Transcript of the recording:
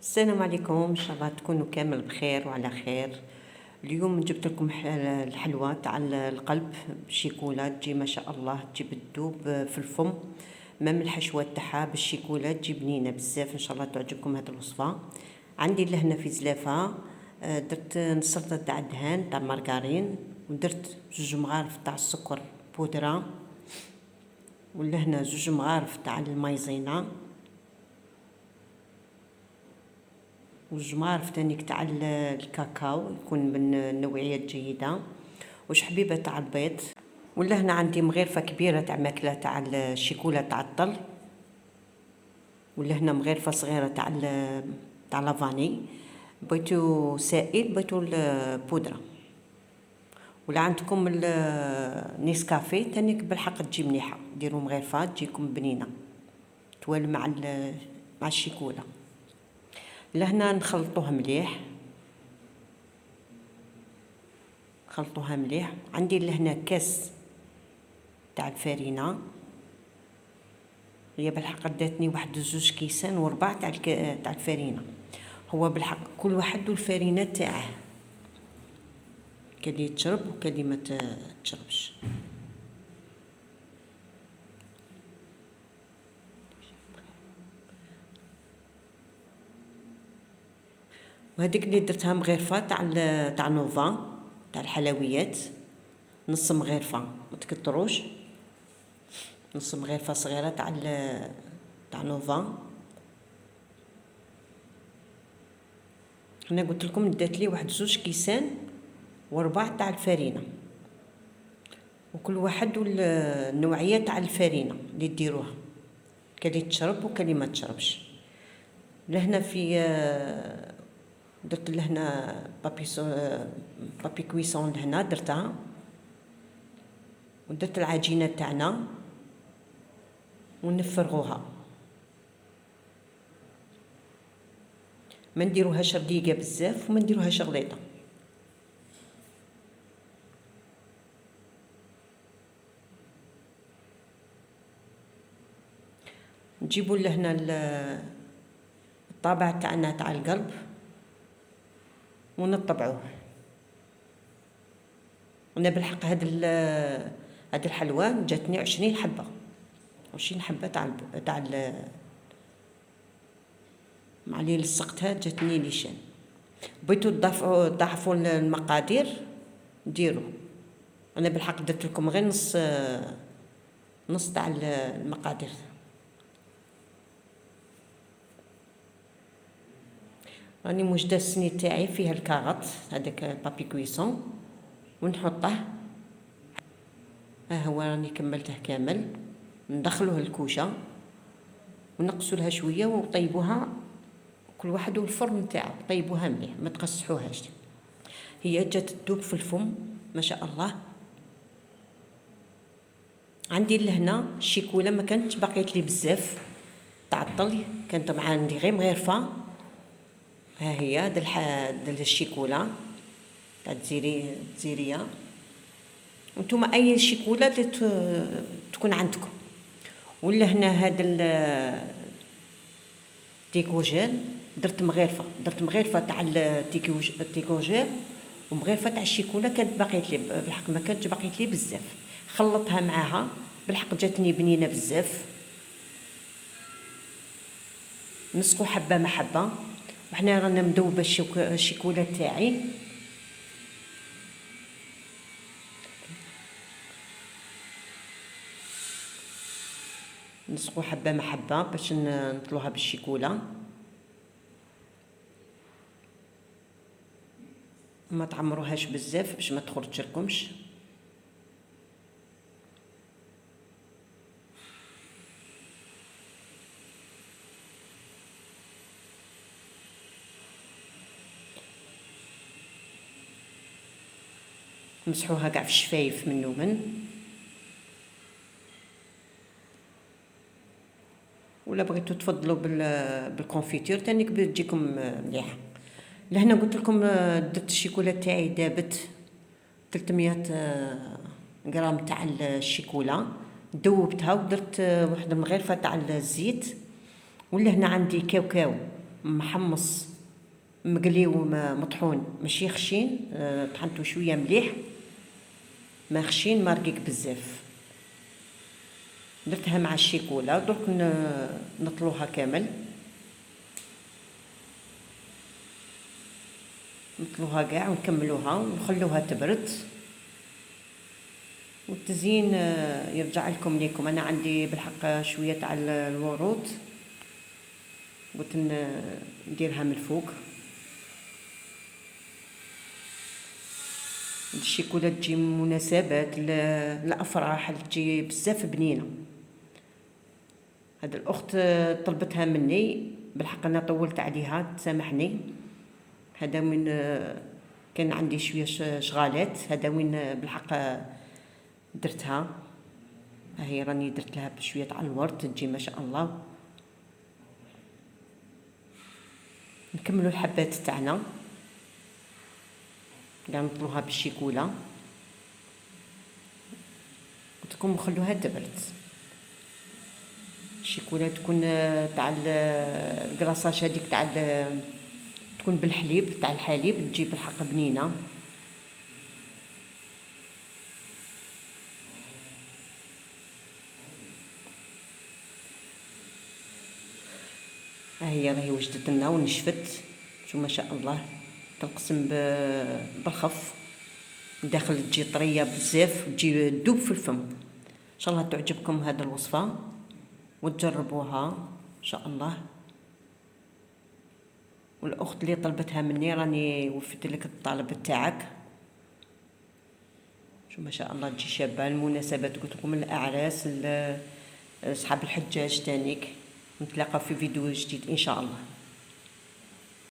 السلام عليكم، ان شاء الله تكونوا كامل بخير وعلى خير. اليوم جبت لكم الحلوى تاع القلب بالشيكولا، تجي ما شاء الله تجي بتذوب في الفم. مام الحشوه تاعها بالشيكولا تجي بنينه بزاف، ان شاء الله تعجبكم هذه الوصفه. عندي لهنا في زلافه درت نص تاع الدهان تاع مارغرين، ودرت 2 مغارف تاع السكر بودره، ولهنا 2 مغارف تاع المايزينا، وجمارف تانيك تاع الكاكاو يكون من النوعية الجيدة، وش حبيبة تاع البيض. ولا هنا عندي مغرفة كبيرة تاع ماكلة تاع الشيكولا تاع الطل، ولا هنا مغرفة صغيرة تاع لافاني، بيتو سائل بيتو البودرة. ولا عندكم النيسكافيه تانيك بالحق تجي مليحة، ديروا مغرفة تجيكم بنينة توال مع الشيكولا. لهنا نخلطوها مليح، خلطوها مليح. عندي لهنا كاس تاع الفارينة، هي بالحق داتني واحد 2 كيسان وربع تاع الفارينة. هو بالحق كل واحد والفارينة تاعه، كاللي تشرب وكاللي ما تشربش. وهذيك اللي درتها مغرفة تاع نوفا تاع الحلويات، نص مغرفة ما تكتروش، نص مغرفة صغيرة تاع نوفا. انا قلت لكم دات لي واحد 2 كيسان وربع تاع الفارينة، وكل واحد والنوعية تاع الفارينة اللي ديروها، كاللي تشرب وكاللي ما تشربش. لهنا في درت لهنا بابي كويسون لهنا درتها، ودرت العجينة تاعنا ونفرغوها، ما نديروهاش رديقة بزاف وما نديروهاش غليظة. نجيبو لهنا الطابع تاعنا تاع القلب ونطبعوه. انا بالحق هاد الحلوى جاتني 20 حبة، 20 حبة تاع مع اللي لصقتها جاتني ليشان. بغيتو تضاعفوا المقادير ديروا، انا بالحق درت لكم غير نص تاع المقادير. راني موجده السني تاعي فيها الكاغط هذاك بابي كويسون ونحطه، ها هو راني كملته كامل. ندخلوه الكوشه ونقصوا لها شويه وطيبوها، كل واحد والفرن تاعو، طيبوها مليح ما تقصحوهاش. هي جات تذوب في الفم ما شاء الله. عندي لهنا الشيكولا ما كانتش بقيت لي بزاف، تعطل، كانت مع عندي غير مغرفه. ها هي ديال الشيكولا تاع الجزيريه. وانتم اي شيكولا اللي تكون عندكم. ولا هنا هذا التيكوجيل درت مغرفه تاع التيكوجيل ومغرفه تاع الشيكولا كانت باقيت لي بالحق ما كانتش باقيت لي بزاف، خلطها معاها بالحق جاتني بنينه بزاف. نسقو حبه مع حبه، وحنا رانا مذوبه الشيكولا تاعي. نسقو حبه مع حبه باش نطلوها بالشيكولا، ما تعمروهاش بزاف باش ما تخرج لكمش. مسحوها كاع في الشفايف منو ولا بغيتو تفضلوا بالكونفيتير تانيك بتجيكم مليحه. لهنا قلت لكم درت الشيكولا تاعي دابت 300 غرام تاع الشيكولا، ذوبتها ودرت واحد المغرفه تاع الزيت. ولا هنا عندي كاوكاو محمص مقلي ومطحون، ماشي خشين، طحنتو شويه مليح، ما خشين ما رقيق بزاف. درتها مع الشيكولا، درك نطلوها كامل، نطلوها كاع ونكملوها ونخلوها تبرد. والتزيين يرجع لكم. انا عندي بالحق شويه تاع الورود، قلت نديرها من الفوق. الشيكولا تجي مناسبات الافراح، تجي بزاف بنينه. هاد الاخت طلبتها مني، بالحق انا طولت عليها، تسامحني. هذا من كان عندي شويه شغالات، هذا وين بالحق درتها. هاهي راني درت لها بشويه تاع الورد، تجي ما شاء الله. نكملوا الحبات تاعنا قاع نطلوها بالشيكولا، قلت لكم نخلوها تبرد. الشيكولا تكون تاع الكلاصاج هذيك تاع تكون بالحليب، تاع الحليب، تجي بالحق بنينه. ها هي راهي وجدت لنا ونشفت، شو ما شاء الله، تنقسم بالخف داخل، تجي طريه بزاف، تجي تذوب في الفم. ان شاء الله تعجبكم هذه الوصفه وتجربوها ان شاء الله. والاخت اللي طلبتها مني راني وفيت لك الطلب تاعك. شو ما شاء الله تجي شابه المناسبات، قلت لكم الاعراس، اصحاب الحجاج تانيك. نتلاقى في فيديو جديد ان شاء الله.